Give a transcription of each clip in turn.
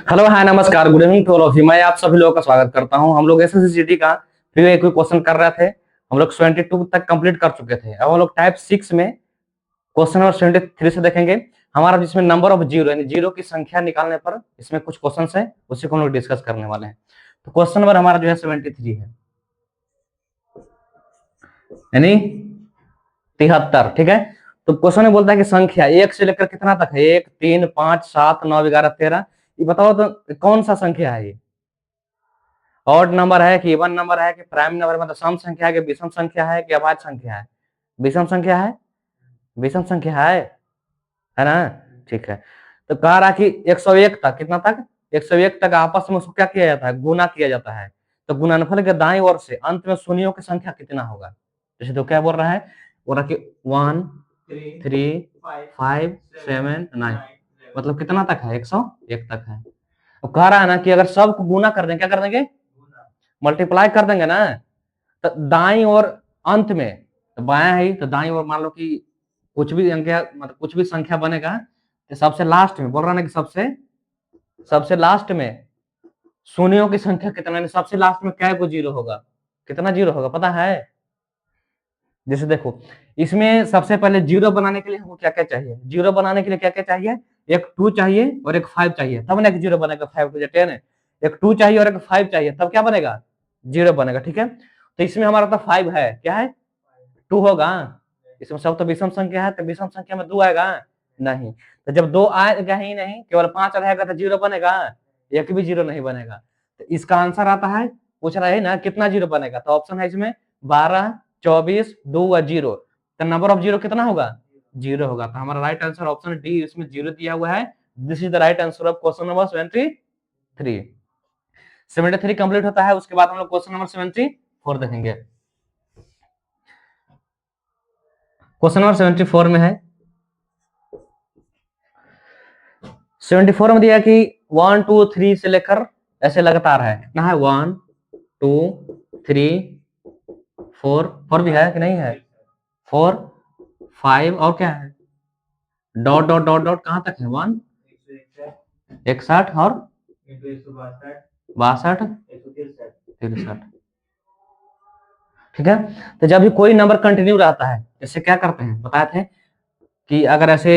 Hello hi नमस्कार good evening to all of you. मैं आप सभी लोगों का स्वागत करता हूं। हम लोग एसएससीजीडी का प्रीवियस एक क्वेश्चन कर रहे थे। हम लोग 72 तक कंप्लीट कर चुके थे। अब हम लोग टाइप 6 में क्वेश्चन नंबर 73 से देखेंगे। हमारा जिसमें नंबर ऑफ जीरो यानी जीरो की संख्या निकालने पर इसमें कुछ क्वेश्चन है, उसी को हम लोग डिस्कस करने वाले हैं। तो क्वेश्चन नंबर हमारा जो है 73 है, यानी 73। ठीक है, तो क्वेश्चन में बोलता है कि संख्या एक से लेकर कितना तक है, 1 3 5 7 9 11 13। ये बताओ तो कौन सा संख्या है ये? ऑड नंबर है कि इवन नंबर है कि प्राइम नंबर, मतलब सम संख्या है कि विषम संख्या है कि अभाज्य संख्या है? विषम संख्या है, विषम संख्या है ना। ठीक है, तो कह रहा कि 101 तक, कितना तक? 101 तक आपस में उसको क्या किया जाता है? गुना किया जाता है। तो गुणनफल के दाईं ओर से अंत में शून्यों की संख्या कितना होगा? जैसे तो क्या बोल रहा है, बोल रहा कि 1 3 5 7 9, मतलब कितना तक है? 101 तक है। अब कह रहा है ना कि अगर सबको गुना कर देंगे, क्या कर देंगे? मल्टीप्लाई कर देंगे ना। तो दाई और अंत में, तो बाया है तो दाई और मान लो कि कुछ भी संख्या, मतलब कुछ भी संख्या बनेगा तो सबसे लास्ट में बोल रहा ना कि सबसे लास्ट में शून्यों की संख्या कितना है? सबसे लास्ट में क्या को जीरो होगा? कितना जीरो होगा पता है? जैसे देखो, इसमें सबसे पहले जीरो बनाने के लिए हमको क्या क्या चाहिए? जीरो बनाने के लिए क्या क्या चाहिए? एक 2 चाहिए और एक 5 चाहिए, तब ना जीरो बनेगा। 5 टू 10 है। एक 2 चाहिए और एक 5 चाहिए, तब क्या बनेगा? जीरो बनेगा। ठीक है, तो इसमें हमारा तो 5 है, क्या है? 2 होगा। इसमें सब तो विषम संख्या है, तो विषम संख्या में 2 आएगा नहीं। तो जब 2 आएगा ही नहीं, केवल 5 रहेगा तो जीरो बनेगा? एक भी जीरो नहीं बनेगा। तो इसका आंसर आता है, पूछ रहा है ना कितना जीरो बनेगा, तो ऑप्शन है इसमें 12 24 2 और 0। तो नंबर ऑफ जीरो कितना होगा? जीरो होगा। तो हमारा राइट आंसर ऑप्शन डी, इसमें जीरो दिया हुआ है। This is the right answer of question number 73। 73 complete होता है, उसके बाद हम लोग क्वेश्चन नंबर 74 देखेंगे। क्वेश्चन नंबर 74 में है, 74 में दिया कि 1 2 3 से लेकर ऐसे लगातार है, कितना है? 1 2 3 4, 4 भी है कि नहीं है? 4 5 और क्या है? डॉट डॉट डॉट डॉट कहां तक है? 1 61 और 62 63। ठीक है, तो जब भी कोई नंबर कंटिन्यू रहता है, जैसे क्या करते हैं बताए थे कि अगर ऐसे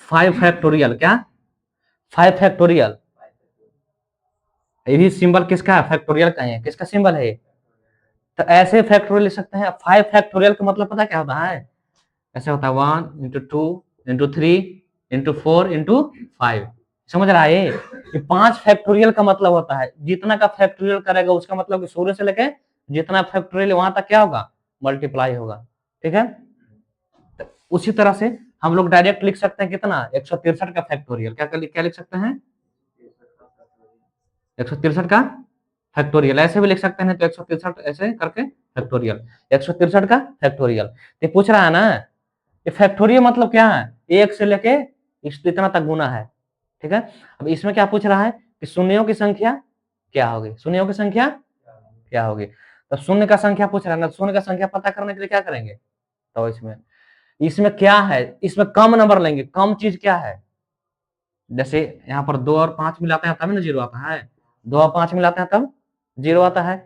5 फैक्टोरियल, क्या 5 फैक्टोरियल, ये भी सिंबल किसका है? फैक्टोरियल का है। किसका सिंबल है? तो ऐसे फैक्टोरियल लिख सकते हैं। 5 फैक्टोरियल का मतलब पता क्या होता है? ऐसे होता है 1 × 2 × 3 × 4 × 5। समझ रहा है? ये 5 फैक्टोरियल का मतलब होता है जितना का फैक्टोरियल करेगा उसका मतलब कि शुरू से लेके जितना फैक्टोरियल वहां तक क्या होगा? मल्टीप्लाई होगा। ठीक है, तो उसी तरह से हम लोग डायरेक्ट लिख सकते हैं कितना? 163 का फैक्टोरियल। क्या लिख सकते हैं? 163 का फैक्टोरियल। ऐसे भी लिख सकते हैं, तो 163 ऐसे करके फैक्टोरियल, 163 का फैक्टोरियल। तो पूछ रहा है ना, ये फैक्टोरियल मतलब क्या है? एक से लेके इतना तक गुना है। ठीक है, अब इसमें क्या पूछ रहा है कि शून्यों की संख्या क्या होगी? शून्यों की संख्या क्या होगी? तो शून्य का संख्या पूछ रहा है ना, शून्य का संख्या पता करने के लिए क्या करेंगे? तो इसमें इसमें क्या है? इसमें कम नंबर लेंगे। कम चीज क्या है? जैसे यहाँ पर 2 और 5 मिलाते हैं तब ना जीरो आता है। 2 और 5 मिलाते हैं तब जीरो आता है।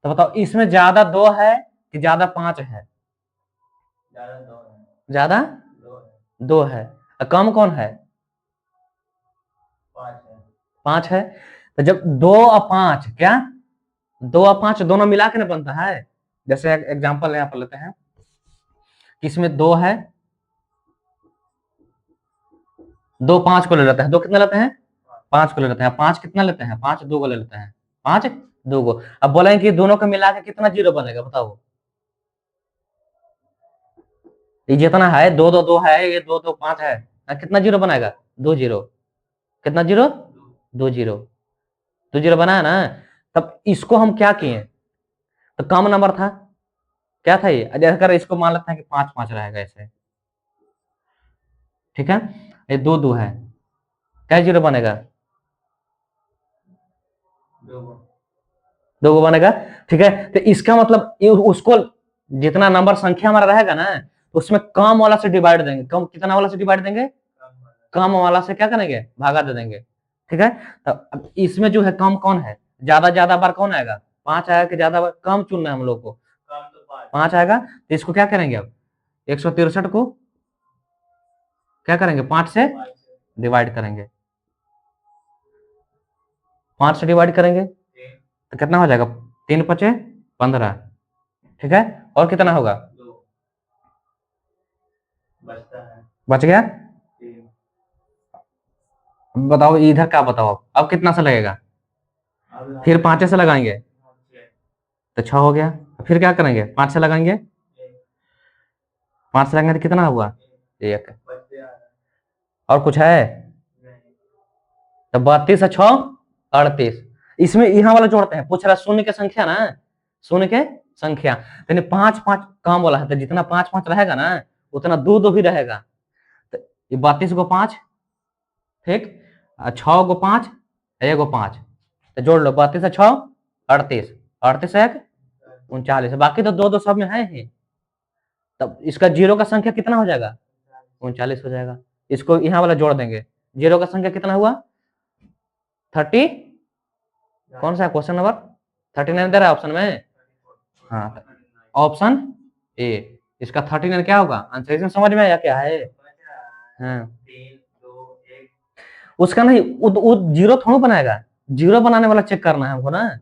तो बताओ इसमें ज्यादा 2 है कि ज्यादा 5 है? ज्यादा 2 है। और कम कौन है? 5 है। तो जब 2 और 5, क्या 2 और 5 दोनों मिला के ना बनता है। जैसे एग्जांपल यहाँ पर लेते हैं, इसमें 2 है, 2 5 को ले लेते हैं। 2 कितना लेते हैं? 5 को ले लेते हैं। 5 कितना लेते हैं? 5 2 को ले लेते हैं। 5 2 को। अब बोलेंगे कि दोनों को मिला के कितना जीरो बनेगा बताओ? ये जितना है 2 2 2 है, ये 2 2 5 है, कितना जीरो बनाएगा? 2 जीरो। कितना जीरो? 2 जीरो। 2 जीरो बना है ना। तब इसको हम क्या किए? तो कम नंबर था, क्या था ये? जैसे कर इसको मान लेते हैं कि 5 5 रहेगा ऐसे। ठीक है, ये 2 2 है, क्या जीरो बनेगा? 2 बनेगा। ठीक है, तो इसका मतलब उसको जितना नंबर संख्या हमारा रहेगा ना, उसमें कम वाला से डिवाइड देंगे। कम कितना वाला से डिवाइड देंगे? कम वाला से क्या करेंगे? भागा दे देंगे। ठीक है। तो अब इसमें जो है कम कौन है, ज्यादा बार कौन आएगा, 5 आएगा कि ज्यादा बार, कम चुनना है हम लोग को, 5 आएगा। तो इसको क्या करेंगे अब, 163 को क्या करेंगे, 5 से डिवाइड करेंगे, 5 से डिवाइड करेंगे तो कितना हो जाएगा, 3 पचे 15, ठीक है। और कितना होगा, बच गया। बताओ इधर क्या, बताओ अब कितना से लगेगा, फिर 5 से लगाएंगे तो 6 हो गया, फिर क्या करेंगे, 5 से लगाएंगे, 5 से लगाएंगे तो कितना हुआ, 1। और कुछ है, तो 32 से 6 38। इसमें यहाँ वाला जोड़ते हैं, पूछ रहा शून्य की संख्या ना, शून्य के संख्या, यानी 5 5 काम वाला है, तो जितना 5 5 रहेगा ना उतना 2 2 भी रहेगा। तो ये 32 को 5, ठीक, 6 को 5, 1 को 5, तो जोड़ लो, 32 से 6 38, 38 से 1 39, बाकी तो 2 2 सब में है ही। तब इसका जीरो का संख्या कितना हो जाएगा, 39 हो जाएगा। इसको यहाँ वाला जोड़ देंगे, जीरो का संख्या कितना हुआ, 30, कौन सा क्वेश्चन नंबर 39 दे रहा है ऑप्शन में, हाँ ऑप्शन ए। इसका 39 क्या होगा आंसर, इसमें समझ में आया क्या है, हाँ उसका नहीं, वो जीरो थोड़ा बनाएगा, जीरो बनाने वाला चेक करना है हमको ना।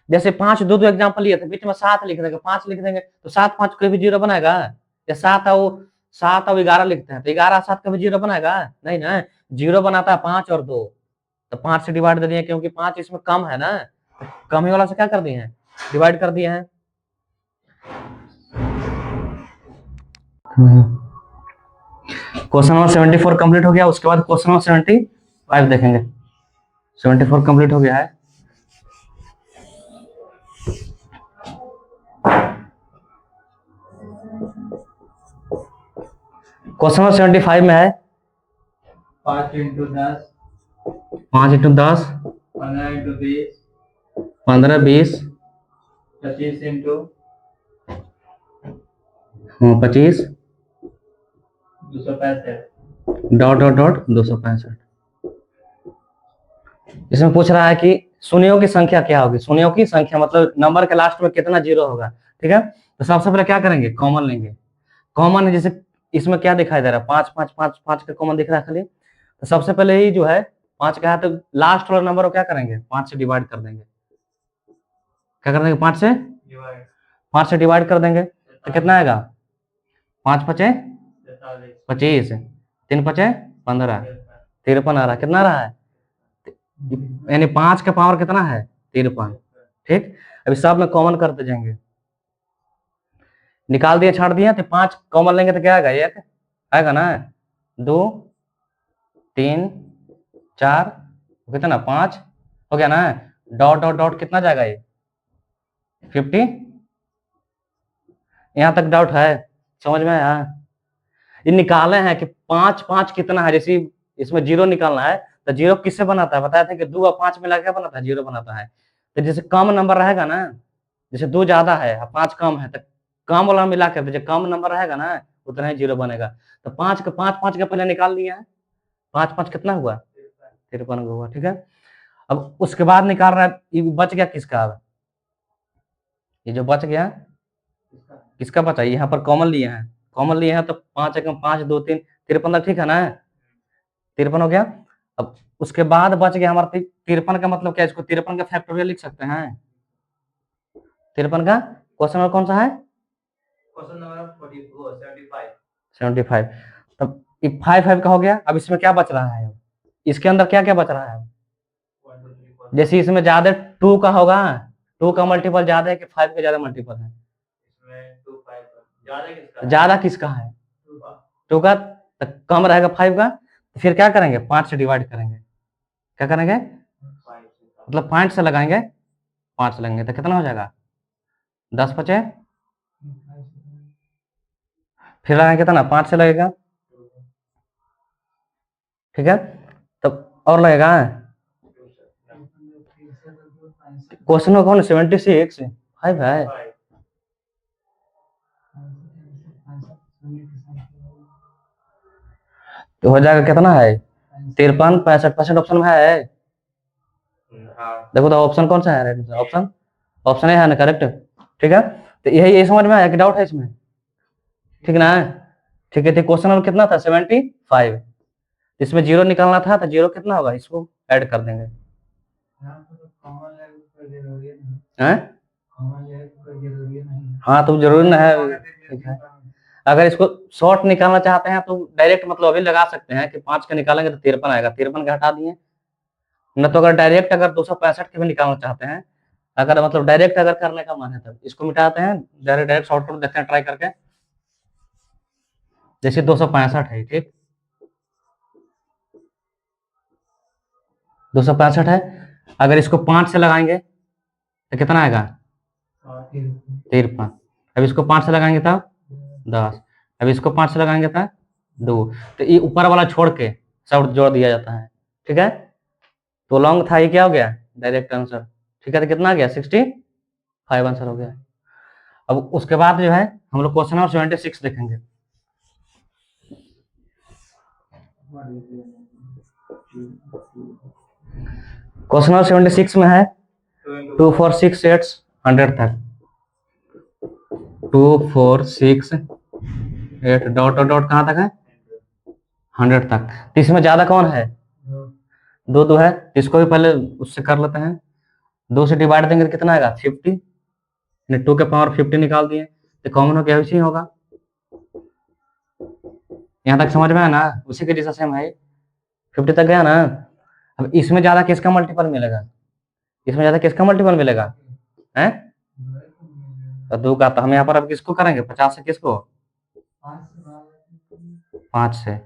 जैसे 5 2 2 एग्जाम्पल लिए थे, बीच में 7 लिख देंगे, 5 लिख देंगे तो 7 5 कभी जीरो बनाएगा, या 7 और 7 और 11 लिखते हैं तो 11 7 कभी जीरो बनाएगा नहीं ना, जीरो बनाता है 5 और 2, तो 5 से डिवाइड दे दिए क्योंकि 5 इसमें कम है ना, कम ही वाला से क्या कर दिए हैं, डिवाइड कर दिए हैं। क्वेश्चन नंबर 74 कंप्लीट हो गया, उसके बाद क्वेश्चन नंबर 75 देखेंगे। 74 कंप्लीट हो गया है। क्वेश्चन नंबर 75 में है 5 into 10, 5 into 10, 15 into 20, 15 20, 25 into 25, 265, dot dot dot 265। इसमें पूछ रहा है कि शून्यों की संख्या क्या होगी, शून्यों की संख्या मतलब नंबर के लास्ट में कितना जीरो होगा, ठीक है। तो सबसे पहले क्या करेंगे, कॉमन लेंगे, कॉमन जैसे इसमें क्या दिखाई दे रहा है, 5 5 5 5 का कॉमन दिख रहा है खाली, तो सबसे पहले ही जो है 5 का है तो लास्ट वाला नंबर को क्या करेंगे, 5 से डिवाइड कर देंगे, क्या कर देंगे, 5 से डिवाइड 5 से डिवाइड कर देंगे तो कितना आएगा, 5 पचे 25, 3 पचे 15, 53 आ रहा है, कितना आ रहा है, यानी 5 का पावर कितना है, 53, ठीक। अभी सब में कॉमन करते जाएंगे, निकाल दिया छाड़ दिया, तो 5 कॉमन लेंगे तो क्या आएगा, 1 आएगा ना, 2 3 4, कितना 5 हो गया ना, डॉट डॉट डॉट कितना जाएगा ये 50। यहाँ तक डाउट है, समझ में आया, ये निकाले हैं कि 5 5 कितना है, जैसे इसमें जीरो निकालना है तो जीरो किससे बनाता है, बताया था कि 2 और 5 मिला के बनाता है, जीरो बनाता है। तो जैसे कम नंबर रहेगा ना, जैसे 2 ज्यादा है और 5 कम है, तो कम वाला मिला के जो कम नंबर रहेगा ना उतना ही जीरो बनेगा। तो 5 का 5 5 का पहले निकाल लिया है, 5 5 कितना हुआ, 53 हुआ, ठीक है। अब उसके बाद निकाल रहा है, ये बच गया किसका, अब ये जो बच गया किसका बचा, यहाँ पर कॉमन लिए हैं, कॉमन लिए हैं तो 5 एकम 5 2 3 53, ठीक है ना, 53 हो गया। अब उसके बाद बच गया हमारा 53 का मतलब क्या, इसको 53 का फैक्टोरियल लिख सकते हैं, 53 का क्वेश्चन नंबर कौन सा है, क्वेश्चन नंबर 75, 75। तब 5 5 का हो गया, अब इसमें क्या बच रहा है, इसके अंदर क्या क्या बच रहा है, 1 2 3 4, जैसे इसमें ज्यादा 2 का होगा, 2 का मल्टीपल ज्यादा है कि 5 का ज्यादा मल्टीपल है, इसमें 2 5 ज्यादा किसका है, ज्यादा किसका है, 2 का, 2 का, तो कम रहेगा 5 का, तो फिर क्या करेंगे, 5 से डिवाइड करेंगे, क्या करेंगे, 5 मतलब पॉइंट से लगाएंगे, 5 से लगाएंगे तो कितना हो जाएगा, 10 बचे, फिर लगाएंगे कितना, 5 से लगेगा, ठीक है। तब और लगेगा, क्वेश्चन में कौन 76 5 है, तो हो जाएगा कितना है 53 65 65 ऑप्शन में है। हाँ देखो तो ऑप्शन कौन सा है? ऑप्शन ऑप्शन है ना करेक्ट। ठीक है, तो यही समझ में आया कि डाउट है इसमें? ठीक ना है? ठीक है, तो क्वेश्चन नंबर कितना था? 75। इसमें जीरो निकालना था, तो जीरो कितना होगा, इसको ऐड कर देंगे। हैं? हाँ तो जरूरी ना है। ठीक है, अगर इसको शॉर्ट निकालना चाहते हैं तो डायरेक्ट मतलब अभी लगा सकते हैं कि 5 का निकालेंगे तो 53 आएगा, 53 का हटा दिए। न तो अगर डायरेक्ट अगर 265 के भी निकालना चाहते हैं, अगर मतलब डायरेक्ट अगर करने का मन है तब इसको मिटाते हैं, डायरेक्ट डायरेक्ट शॉर्ट कट देखते हैं ट्राई करके। जैसे 265 है, ठीक 265 है, अगर इसको 5 से लगाएंगे तो कितना आएगा? 53। अब इसको 5 से लगाएंगे तब 10। अब इसको 5 से लगाएंगे तब 2। तो ये ऊपर वाला छोड़ के सब जोड़ दिया जाता है। ठीक है, तो लॉन्ग था, ये क्या हो गया? Direct answer. ठीक है, तो कितना आ गया? 65 आंसर हो गया। अब उसके बाद जो है हम लोग क्वेश्चन नंबर 76 देखेंगे। क्वेश्चन नंबर 76 में है 2 4 6 8 100 तक। 2 4 6 8 डॉट डॉट डॉट कहाँ तक है? 100 तक। तो इसमें ज्यादा कौन है? दो दो है, इसको भी पहले उससे कर लेते हैं। 2 से डिवाइड देंगे तो कितना आएगा? 50। 2 के पावर 50 निकाल दिए, तो कॉमन हो गया, उसी होगा। यहाँ तक समझ में आया ना? उसी के जैसा सेम है, 50 तक गया ना। अब इसमें ज्यादा किसका मल्टीपल मिलेगा? इसमें ज्यादा किसका मल्टीपल मिलेगा? है तो 2 का। तो हम यहाँ पर अब किसको करेंगे? 50 से किसको? 5 से।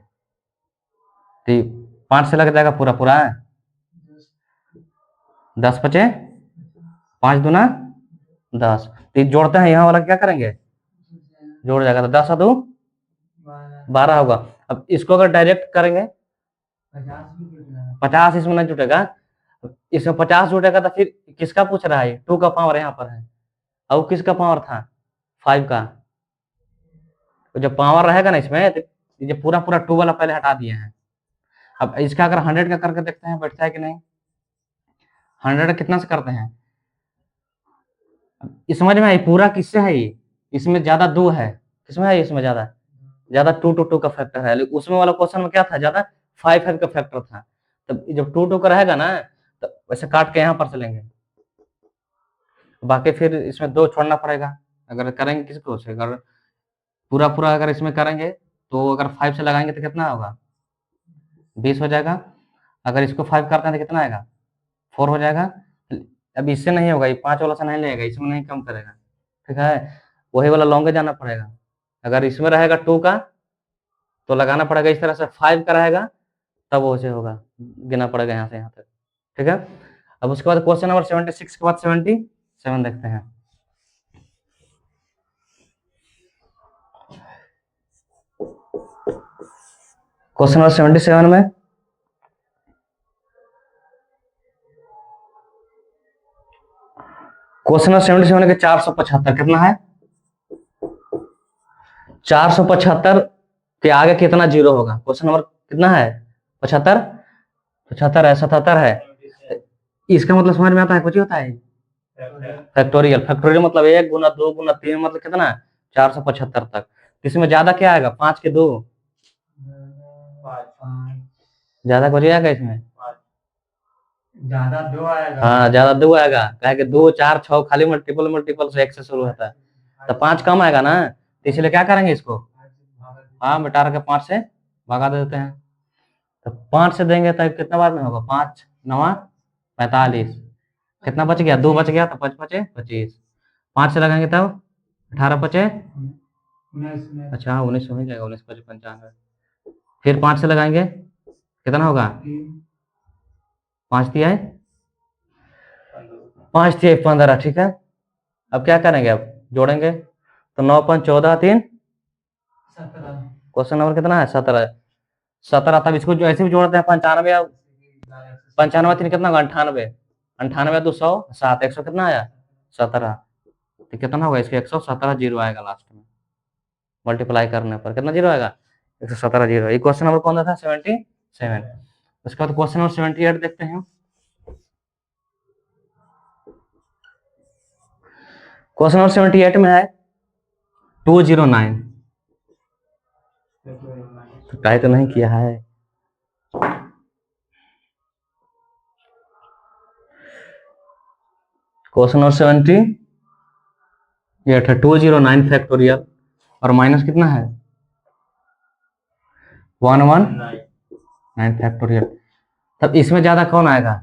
तो 5 से लग जाएगा पूरा पूरा है। 10 बचे 5 दूना 10। तो जोड़ते हैं, यहाँ वाला क्या करेंगे? जोड़ जाएगा, तो 10 और 2 12 होगा। अब इसको अगर डायरेक्ट करेंगे 50 इसमें नहीं जुटेगा, इसमें 50 जुटेगा तो फिर किसका पूछ रहा है? 2 का पावर यहाँ पर है, और किसका पावर था? 5 का। तो जब पावर रहेगा ना इसमें, तो ये पूरा पूरा 2 वाला पहले हटा दिए हैं। अब इसका अगर 100 का करके देखते हैं बैठता है कि नहीं। 100 कितना से करते हैं? इस समझ में आई पूरा किससे है ये? इसमें ज्यादा 2 है, किसमें है? इसमें ज्यादा ज्यादा 2 2 2 का फैक्टर है, लेकिन उसमें वाला क्वेश्चन में क्या था? ज्यादा 5 5 का फैक्टर था। तब जब 2 2 का रहेगा ना, तो वैसे काट के यहाँ पर चलेंगे, बाकी फिर इसमें 2 छोड़ना पड़ेगा। अगर करेंगे किसको से, अगर पूरा पूरा अगर इसमें करेंगे तो अगर 5 से लगाएंगे तो कितना होगा? 20 हो जाएगा। अगर इसको 5 करते हैं तो कितना आएगा? 4 हो जाएगा। अब इससे नहीं होगा, ये 5 वाला से नहीं लेगा, इसमें नहीं कम करेगा। ठीक है, वही वाला लॉन्ग जाना पड़ेगा। अगर इसमें रहेगा 2 का तो लगाना पड़ेगा इस तरह से, 5 का रहेगा तब वो से होगा, गिना पड़ेगा यहाँ से यहाँ तक। ठीक है, अब उसके बाद क्वेश्चन नंबर 76 के बाद 77 देखते हैं। क्वेश्चन नंबर 77 में क्वेश्चन नंबर 77 के 475 कितना है? 475 के आगे कितना जीरो होगा? क्वेश्चन नंबर कितना है? 75 75 है, 77 है। इसका मतलब समझ में आता है? कुछ ही होता है फैक्टोरियल। फैक्टोरियल मतलब 1 गुना 2 गुना 3 मतलब कितना? 475 तक। इसमें ज्यादा क्या आएगा? 5 के 2 ज्यादा कुछ आएगा इसमें? ज्यादा 2 आएगा। हाँ ज्यादा 2 आएगा, कहे कि 2 4 6 खाली मल्टीपल मल्टीपल से 1 से शुरू होता है, तो 5 कम आएगा ना। तो इसलिए क्या करेंगे इसको? हाँ बटा के 5 से भगा देते हैं। तो 5 से देंगे तो कितना बार में होगा? 5 9 45। कितना बच गया? 2 बच गया, तो 5 बचे 25। 5 से लगाएंगे तब 18 बचे, अच्छा 19 हो ही जाएगा, 19 बचे 95। फिर 5 से लगाएंगे कितना होगा? 5 दिया है, 5 दिया 15। ठीक है, अब क्या करेंगे? अब जोड़ेंगे, तो 9 5 14 3 क्वेश्चन नंबर कितना है? 17। 17 तब इसको जो ऐसे भी जोड़ते हैं 95 95 3 कितना होगा? 98 98 2 100 7 100 कितना आया? 17। तो कितना होगा इसके? 117 जीरो आएगा लास्ट में, मल्टीप्लाई करने पर कितना जीरो आएगा? 117 जीरो। ये क्वेश्चन नंबर कौन सा था? 77। उसके बाद क्वेश्चन नंबर 78 देखते हैं। क्वेश्चन नंबर 78 में है 209। तो ट्राई तो नहीं किया है। क्वेश्चन नंबर 78 है 209 फैक्टोरियल और माइनस कितना है 119 फैक्टोरियल। तब इसमें ज्यादा कौन आएगा,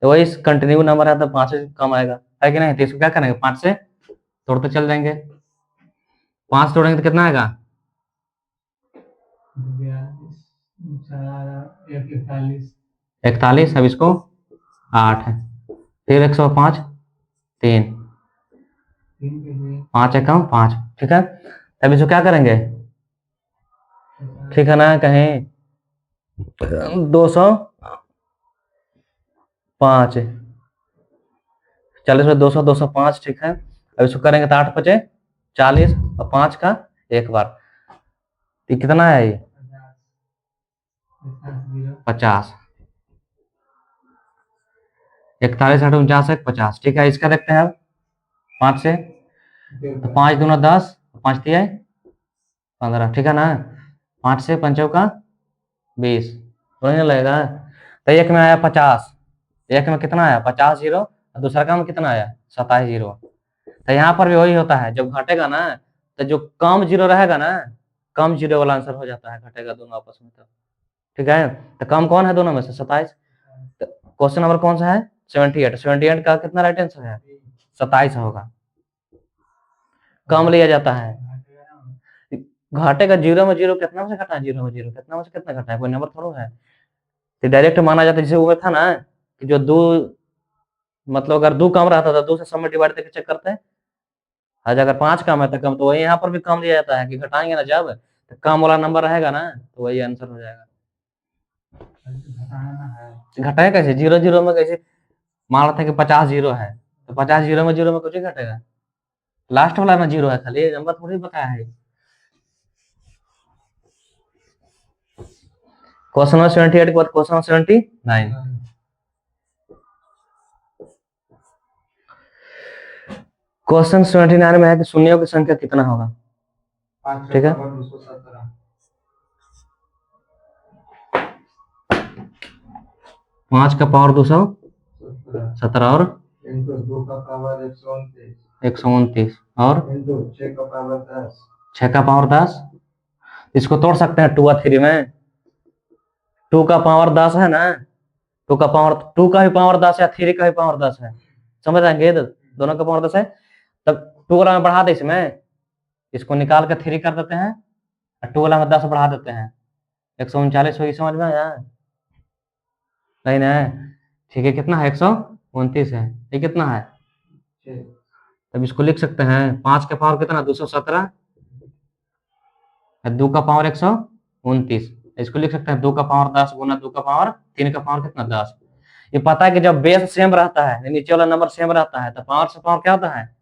तो वही कंटिन्यू नंबर है तो 5 से कम आएगा, है कि नहीं। तो इसको क्या करेंगे 5 से तोड़ते चल जाएंगे। 5 तोड़ेंगे तो कितना आएगा 41। अब इसको 8 है, फिर 105 3 5 एकम 5, ठीक है। तब इसको क्या करेंगे, ठीक है ना, कहीं 205 40 में 200 205, ठीक है। अब इसको करेंगे तो 8 बचे 40 और 5 का एक बार, तो कितना है ये 50। 41 8 49 50, ठीक है। इसका देखते हैं अब 5 से, तो 5 दूना 10, 5 तिया 15, ठीक है ना। 5 से 5 का 20, तो नहीं लगेगा। तो एक में आया 50, एक में कितना आया 50 जीरो, और दूसरा का में कितना आया 27 जीरो। तो यहाँ पर भी वही होता है, जब घटेगा ना तो जो कम जीरो रहेगा ना, कम जीरो वाला आंसर हो जाता है, घटेगा दोनों आपस में। तो ठीक है, तो कम कौन है दोनों में से 27। क्वेश्चन नंबर कौन सा है 78। 78 का कितना राइट आंसर है 27 होगा। कम लिया जाता है, घाटे का जीरो में जीरो कितना में से घटा है, जीरो में जीरो कितना में से कितना घटा है, कोई नंबर थोड़ा है। तो डायरेक्ट माना जाता है, जैसे वो था ना कि जो दो, मतलब अगर 2 कम रहता था 2 से सब में डिवाइड करके चेक करते हैं। आज अगर 5 कम है तो कम, तो वही यहाँ पर भी कम लिया जाता है कि घटाएंगे ना जब, तो कम वाला नंबर रहेगा ना तो वही आंसर हो जाएगा। घटाए कैसे, जीरो जीरो में कैसे, मान रहा था कि 50 जीरो है, तो 50 जीरो में कुछ ही घटेगा, लास्ट वाला में जीरो है, खाली नंबर थोड़ी बताया है। क्वेश्चन नंबर 78 के बाद क्वेश्चन नंबर 79। क्वेश्चन 79 में है कि शून्यों की संख्या कितना होगा, ठीक है। 5 का पावर 217 और 2 का पावर 129 और 6 का पावर 10। 6 का पावर 10, इसको तोड़ सकते हैं 2 और 3 में। 2 का पावर 10 है ना, 2 का पावर, 2 का भी पावर 10 या 3 का भी पावर 10 है, समझ आएंगे। दोनों का पावर 10 है, तब 2 वाला में बढ़ा दे, इसमें इसको निकाल कर 3 कर देते हैं और 2 वाला में 10 बढ़ा देते हैं, 139 होगी, समझ में आया नहीं ना, ठीक है। कितना है 129 है, ये कितना है, तब इसको लिख सकते हैं 5 का पावर कितना 217, 2 का पावर 129, इसको लिख सकते हैं 2 का पावर 10 गुना 2 का पावर 3 का पावर कितना 10। ये पता है कि जब बेस सेम रहता है, नीचे वाला नंबर सेम रहता है, तो पावर से पावर क्या होता है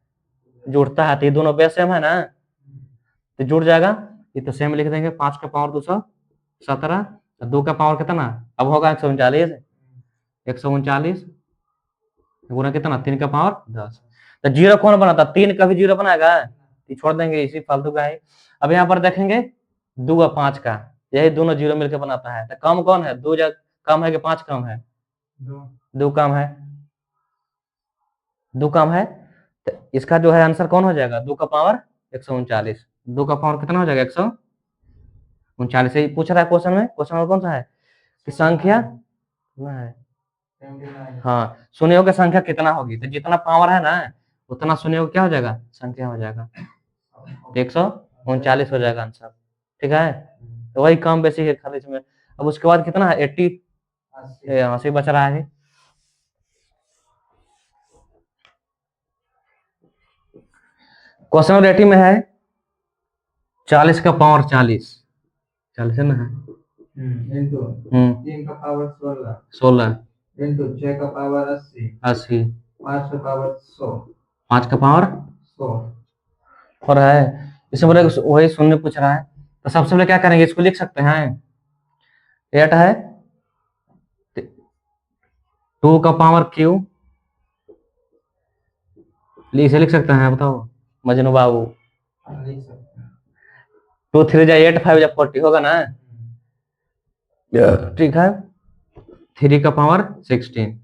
जुड़ता है, तो ये दोनों बेस सेम है ना, तो जुड़ जाएगा। ये तो सेम लिख देंगे, 5 का पावर 217, 2 का पावर कितना अब होगा 139, 139 गुना कितना 3 का पावर 10। तो जीरो कौन बनाता, 3 का भी जीरो बनाएगा, छोड़ देंगे इसी फालतू का है। अब यहाँ पर देखेंगे 2 और 5 का, यही दोनों जीरो मिलकर बनाता है, तो कम कौन है, 2 कम है कि 5 कम है, 2 कम है, 2 कम है। तो इसका जो है आंसर कौन हो जाएगा 2 का पावर 139, 2 का पावर कितना हो जाएगा 139। से पूछ रहा है क्वेश्चन में, क्वेश्चन में कौन सा है कि संख्या है, हाँ शून्यों की संख्या कितना होगी, तो जितना पावर है ना उतना शून्यों क्या हो जाएगा संख्या हो जाएगा, 139 हो जाएगा आंसर, ठीक है। तो वही कम बेसी है खाली इसमें। अब उसके बाद कितना है 80 बच रहा है। क्वेश्चन नंबर 80 में है 40 का पावर 40 है ना, 3 का पावर 16 6 का पावर 80 5 का पावर 100 5 का पावर 100 और है। इसमें वही शून्य पूछ रहा है, तो सबसे पहले क्या करेंगे, इसको लिख सकते हैं 8 है 2 का पावर क्यू, इसे लिख सकते हैं, बताओ मजनू बाबू। लिख सकते हैं। 2 3 जा 8, 5 जा 40 होगा ना, ठीक है। 3 का पावर 16,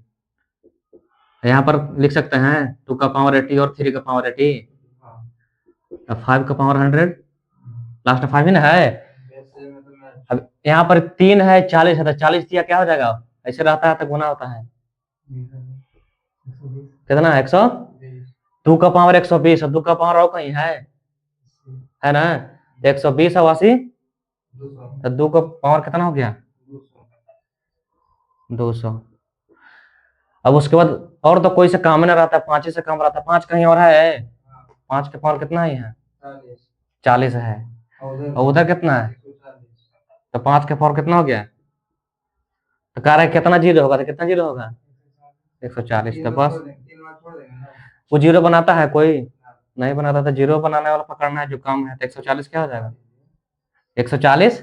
यहाँ पर लिख सकते हैं 2 का पावर 80 और 3 का पावर 80, हाँ 5 का पावर 100, लास्ट 5 ही ना है। वैसे में तो मैं अब यहाँ पर 3 है, 40 है, तो 40 दिया क्या हो जाएगा, ऐसे रहता है तो गुना होता है, 120, कितना 100, 2 का पावर 120, 2 का पावर और कहीं है ना, 120 और 80, 200, तो 2 का पावर कितना हो गया 200, 200। अब उसके बाद और तो कोई से काम ना रहता, 5 ही से काम रहता, 5 कहीं और है, 5 के पावर कितना ही है 40, 40 है, और उधर कितना है, 140, तो 5 के पावर कितना हो गया, तो कह रहा है कितना जीरो होगा, तो कितना जीरो होगा 140, तो बस 3 बार छोड़ देंगे ना। वो जीरो बनाता है कोई नहीं बनाता, तो जीरो बनाने वाला पकड़ना है जो काम है, तो 140 क्या हो जाएगा 140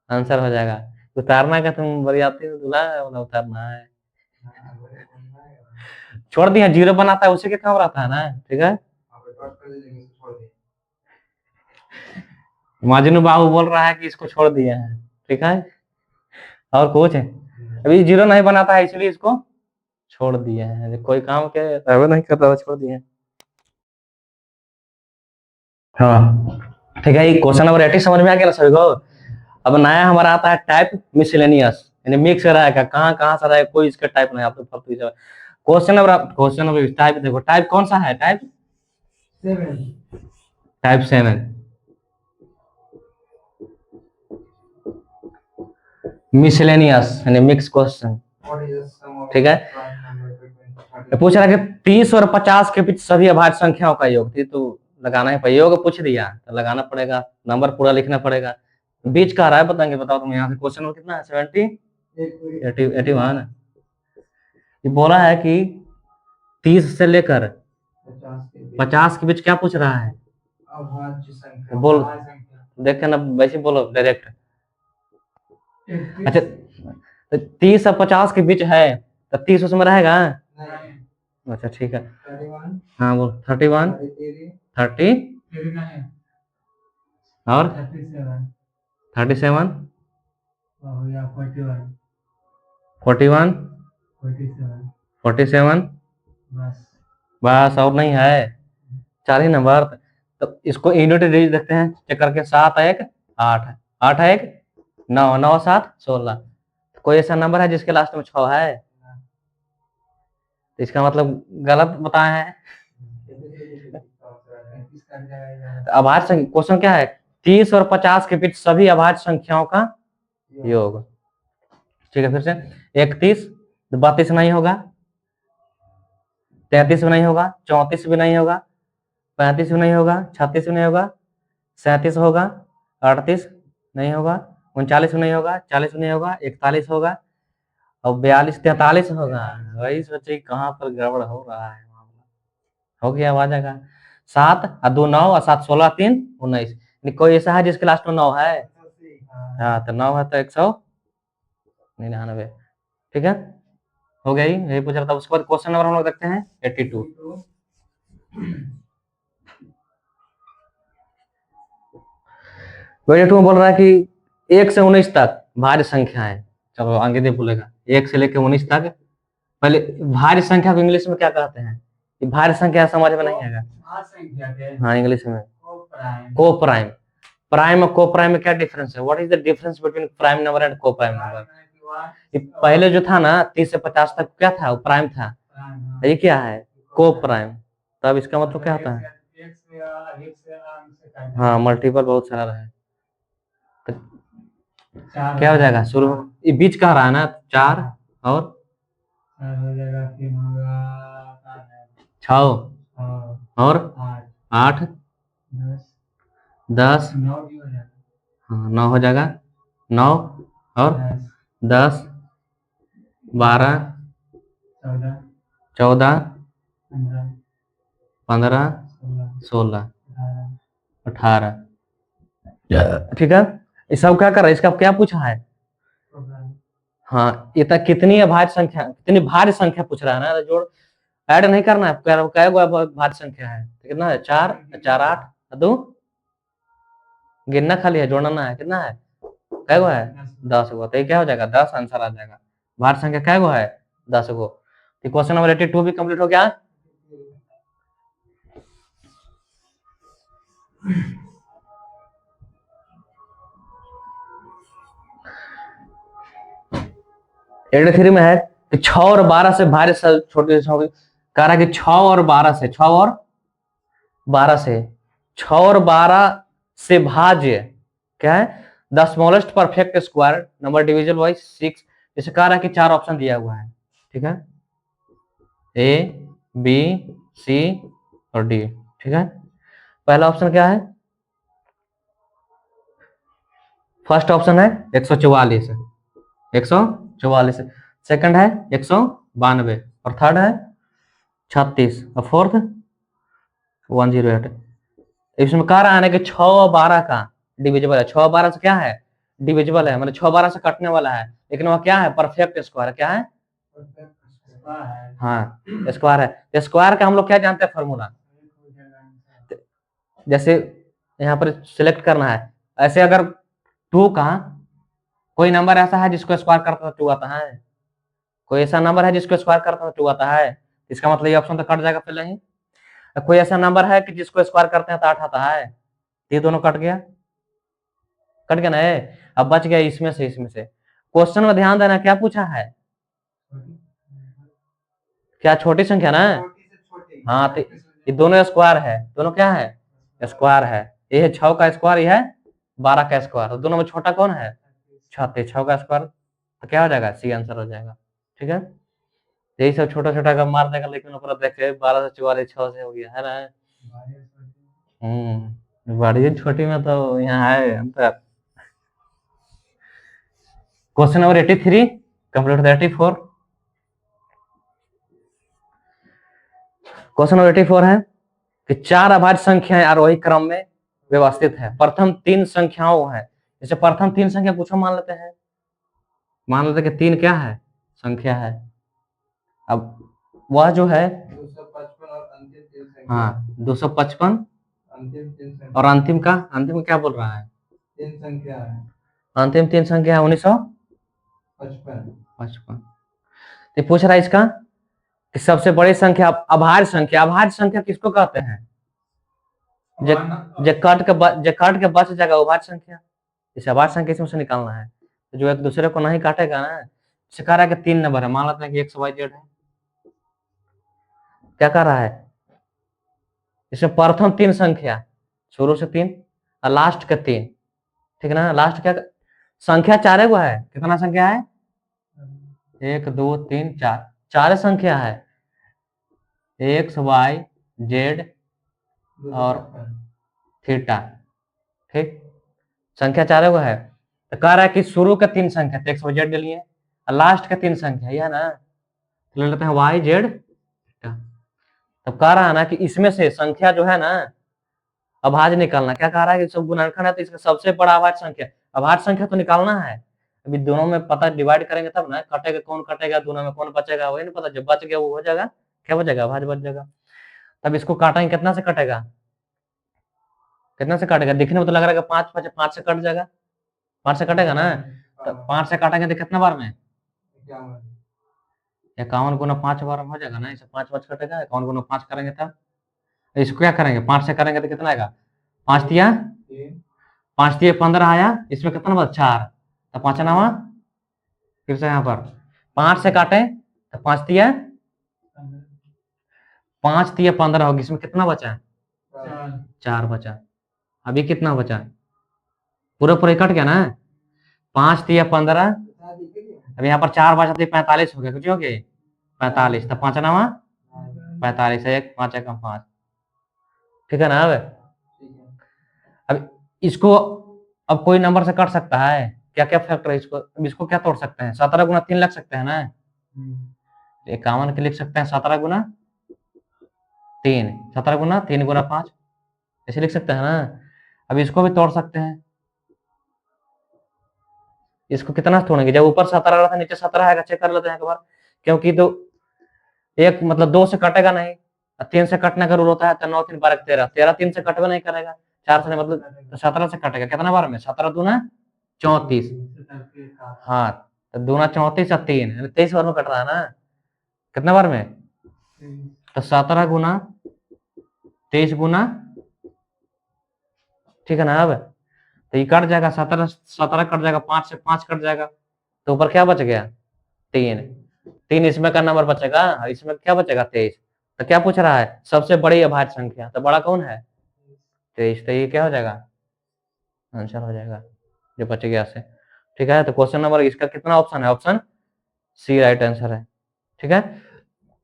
आंसर हो जाएगा। उतारना का तुम बड़ी आती हो दूल्हा, बोला उतारना है, छोड़ दिया, जीरो बनाता है उसी के काम रहता है ना, ठीक है। माजनू बाबू बोल रहा है कि इसको छोड़ दिया है, ठीक है, और कुछ है अभी जीरो नहीं बनाता है इसलिए इसको छोड़ दिया है, कोई काम के वो नहीं कर रहा, छोड़ दिया। हाँ ठीक है, ये क्वेश्चन नंबर 80 समझ में आ गया ना सभी को। अब नया हमारा आता है टाइप मिसलेनियस, यानी मिक्स रहेगा, कहाँ कहाँ से रहेगा, कोई इसका टाइप नहीं, आप तो क्वेश्चन नंबर टाइप देखो, टाइप कौन सा है, टाइप 7, मिसलेनियस यानी मिक्स क्वेश्चन, ठीक है। पूछ रहा है कि 30 और 50 के बीच सभी अभाज्य संख्याओं का योग, तो लगाना है, योग पूछ दिया तो लगाना पड़ेगा, नंबर पूरा लिखना पड़ेगा, बीच का रहा है बताएंगे, बताओ तुम यहाँ से क्वेश्चन नंबर कितना है 81, ये बोला है कि 30 से लेकर 50 के बीच क्या पूछ रहा है, बोल देखे ना, वैसे बोलो डायरेक्ट। अच्छा तो 30 और 50 के बीच है, तो 30 उसमें रहेगा, अच्छा ठीक है, हाँ बोल 31, 30 और 37, 41, 47, बस और नहीं है, 4 ही नंबर। तो इसको यूनिट डिजिट देखते हैं चेक करके, 7 1 8, 8 1 9, 9 7 16, कोई ऐसा नंबर है जिसके लास्ट में 6 है, तो इसका मतलब गलत बताए हैं। अभाज्य संख्या क्वेश्चन क्या है, 30 और 50 के बीच सभी अभाज्य संख्याओं का योग, ठीक है। फिर से 31 32 नहीं होगा, 33 भी नहीं होगा, 34 भी नहीं होगा, 35 भी नहीं होगा, 36 भी नहीं होगा, 37 होगा, 38 नहीं होगा, 39 भी नहीं होगा, 40 भी नहीं होगा, 41 होगा, और 42 43 होगा। वही सोचे कहाँ पर गड़बड़ हो रहा है, हो गया, आ जाएगा 7 और 2 9 और 7 16 3 19, कोई ऐसा है जिसके लास्ट में 9 है, हाँ तो 9 है तो 199, ठीक है, हो गया, यही पूछ रहा था। उसके बाद क्वेश्चन नंबर हम लोग देखते हैं 82, में बोल रहा है कि 1 से 19 तक भाज्य संख्या है, चलो आगे दे बोलेगा 1 से लेकर 19 तक, पहले भाज्य संख्या को इंग्लिश में क्या कहते हैं, ये भाज्य संख्या समझ में नहीं आएगा, हाँ इंग्लिश में को प्राइम, प्राइम और को प्राइम में क्या डिफरेंस है, what is the difference between prime number and को प्राइम नंबर। पहले जो था ना 30 से 50 तक क्या था, वो प्राइम था, ये क्या है को प्राइम, तब इसका मतलब क्या होता है, हाँ मल्टीपल बहुत सारा रहे, तो क्या हो जाएगा शुरू, ये बीच का रहा है ना 4 और 6 और 8 10, हाँ 9 हो जाएगा, 9 और 10 12 14 15 16 18, ठीक है। ये सब क्या कर रहा है, इसका क्या पूछा है, हाँ, ये तक कितनी अभाज्य संख्या, कितनी भाज्य संख्या पूछ रहा है ना, जोड़ ऐड नहीं करना है, क्या भाज्य संख्या है, तो कितना है, 4 4 8 2, गिनना खाली है, जोड़ना है, कितना है, कै गो है, 10 गो, तो ये क्या हो जाएगा, 10 आंसर आ जाएगा। भाज्य संख्या कै गो है, 10 गो। तो क्वेश्चन नंबर 82 भी कंप्लीट हो गया। एड 3 में है कि 6 और 12 से भाज्य छोटे कह रहा है कि 6 और 12 से 6 और 12 से 6 और 12 से भाज्य क्या है, the smallest perfect square number division by 6। जैसे कह रहा है कि 4 ऑप्शन दिया हुआ है, ठीक है, ए बी सी और डी, ठीक है। पहला ऑप्शन क्या है, फर्स्ट ऑप्शन है 144 144, सेकंड है 192 और थर्ड है 36 और फोर्थ 108। इसमें कह रहा है ना कि 6 और 12 का डिविजिबल है, 6 और 12 से क्या है, डिविजिबल है, मतलब 6 12 से कटने वाला है, लेकिन वह क्या है, परफेक्ट स्क्वायर क्या है, हाँ स्क्वायर है। स्क्वायर का हम लोग क्या जानते हैं फॉर्मूला, जैसे यहाँ पर सिलेक्ट करना है, ऐसे अगर 2 का कोई नंबर ऐसा है जिसको स्क्वायर करता है 2 आता है, कोई ऐसा नंबर है जिसको स्क्वायर करता है 2 आता है, इसका मतलब ये ऑप्शन तो कट जाएगा पहले ही। कोई ऐसा नंबर है कि जिसको स्क्वायर करते हैं तो 8 आता है, ये दोनों कट गया, कट गया ना, अब बच गया इसमें से, इसमें से। क्वेश्चन में ध्यान देना क्या पूछा है, क्या छोटी संख्या ना, हाँ, तो ये दोनों स्क्वायर है, दोनों क्या है, स्क्वायर है, ये है 6 का स्क्वायर, ये है 12 का स्क्वायर, तो दोनों में छोटा कौन है, 36, 6 का स्क्वायर, तो क्या हो जाएगा, सी आंसर हो जाएगा, ठीक है। यही सब छोटा छोटा का मार देगा, लेकिन ऊपर देखे 12 से 44 6 से हो गया है ना। बड़ी छोटी में तो यहाँ है अंतर। Question number 83 complete 84। Question number 84 है कि 4 अभाज्य संख्याएं आरोही क्रम में व्यवस्थित है, प्रथम 3 संख्याओं है, जैसे प्रथम 3 संख्या पूछो, मान लेते हैं, मान लेते कि 3 क्या है, संख्या है, अब वह जो है 255 और अंतिम 3 संख्या, हाँ 255 अंतिम 3 संख्या, और अंतिम का, अंतिम क्या बोल रहा है, 3 संख्या है, अंतिम 3 संख्या है 1955। तो पूछ रहा है इसका कि सबसे बड़ी संख्या अभाज्य संख्या, अभाज्य संख्या किसको कहते हैं, जे काट के बच जाएगा वो अभाज्य संख्या, इसे अभाज्य संख्या इसमें से निकालना है, तो जो एक दूसरे को नहीं काटेगा ना, इसे कह रहा है कि 3 नंबर है, मान लेते हैं कि XYZ है, क्या कह रहा है, इसमें प्रथम 3 संख्या, शुरू से 3 और लास्ट के 3, ठीक है ना, लास्ट क्या संख्या 4 गो है, कितना संख्या है, 1 2 3 4, 4 संख्या है, XYZ और थीटा, ठीक, संख्या 4 गो है, तो कह रहा है कि शुरू के 3 संख्या, तो XYZ ले लिए, और लास्ट के 3 संख्या, यह ना, तो ले लेते हैं YZ थीटा। तब कह रहा है ना कि इसमें से संख्या जो है ना अभाज्य निकालना, क्या कह रहा है कि सब गुणनखंड है तो इसका सबसे बड़ा अभाज्य संख्या, अभाज्य संख्या तो निकालना है, अभी दोनों में पता डिवाइड करेंगे तब ना, कटेगा कौन कटेगा, दोनों में कौन बचेगा वही नहीं पता, जब बच गया वो हो जाएगा, क्या बचेगा, अभाज्य बच जाएगा। तब इसको काटेंगे, कितना से कटेगा, कितना से काटेगा, दिखने में तो लग रहा है 5 से कट जाएगा, 5 से कटेगा ना, तो 5 से काटेंगे तो कितना बार में, 51 गुना 5 बार में हो जाएगा ना, इसे 5 5 कटेगा, 51 गुना 5 करेंगे तब, इसको क्या करेंगे, 5 से करेंगे तो कितना आएगा, 5 तिया 15 आया, इसमें कितना बचा 4, तो 5 नामा, फिर से यहाँ पर 5 से काटे तो 5 तिया 15 होगी, इसमें कितना बचा, 4 बचा, अभी कितना बचा, पूरा पूरा कट गया ना, 5 तिया 15, अब यहाँ पर 4 बचा तो 45 हो गया, कुछ हो गया 45, तो 5 नामा 45, 1 5 1 5, ठीक है ना। अब इसको अब कोई नंबर से कट सकता है, क्या क्या फैक्टर है इसको, अब इसको क्या तोड़ सकते हैं, 17 गुना 3 लिख सकते हैं ना, 51 के लिख सकते हैं 17 गुना 3, 17 गुना 3 गुना 5, ऐसे लिख सकते हैं ना। अब इसको भी तोड़ सकते हैं, इसको कितना से तोड़ेंगे, जब ऊपर 17 रहा था नीचे 17 आएगा, चेक कर लेते हैं एक बार। क्योंकि तो एक मतलब 2 से कटेगा नहीं, 3 से कटने का रूल होता है, तो 9 3 12 13, 13 3 से कटवे नहीं करेगा, 4 से नहीं, मतलब 17 से कटेगा, कितना बार में, 17 दूना 34, हाँ, तो दूना 34 और 3 23 बार में कट रहा है ना, कितना बार में, तो 17 गुना 23 गुना, ठीक है ना। अब तो ये कट जाएगा, 17 17 कट जाएगा, 5 से 5 कट जाएगा, तो ऊपर क्या बच गया, 3, 3 इसमें का नंबर बचेगा, इसमें क्या बचेगा 23। तो क्या पूछ रहा है, सबसे बड़ी अभाज्य संख्या, तो बड़ा कौन है 23, तो ये क्या हो जाएगा, आंसर हो जाएगा जो बच गया से। ठीक है, तो क्वेश्चन नंबर इसका कितना ऑप्शन है, ऑप्शन सी राइट आंसर है। ठीक है,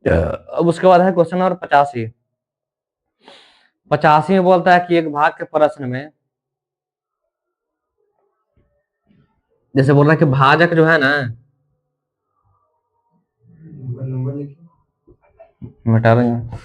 अब उसके बाद है क्वेश्चन नंबर 85। 85 में बोलता है कि एक भाग के प्रश्न में, जैसे बोल रहा है कि भाजक जो है ना, नंबर लिखिए। मिटा रही हूँ,